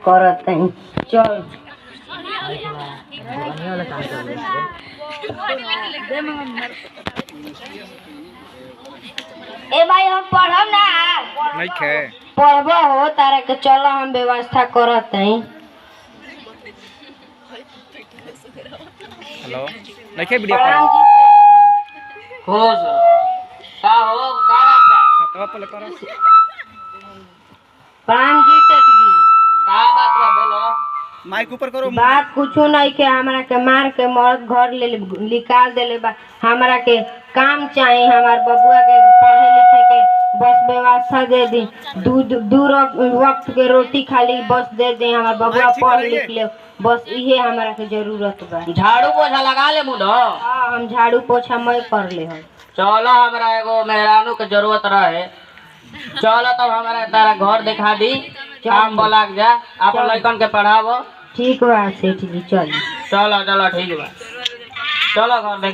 करत हई चल। ए भाई हम पढ़ब ना नहीं खे पढ़ब हो तारा के चलो हम व्यवस्था करत हई। हेलो नहीं खे वीडियो प्रणाम कॉल जी। खुश का हो का बात बा? छतवा पर करो प्रणाम जी सेठ जी। का बात बा बोलो। माइक ऊपर करो बात कुछो नहीं के हमरा के मार के मर्द घर ले निकाल देले बा। हमरा के काम चाहिए हमार बबुआ के पढ़े लिखे के बस व्यवस्था दे दी। दू वक्त के रोटी खाली बस दे दे हमार बबुआ पढ़ लिख ले बस इहे हमरा के जरूरत बा। झाड़ू पोछा लगा ले मुनो। हाँ हम झाड़ू पोछा मैं कर ले हम। चलो हमरा एगो मेहरानू के जरूरत रहे। चलो तब हमरा तारा घर दिखा दी। काम बोला जा अपन लड़कन के पढ़ावो। ठीक बा सेठ जी चल। चलो चलो ठीक बा चलो घर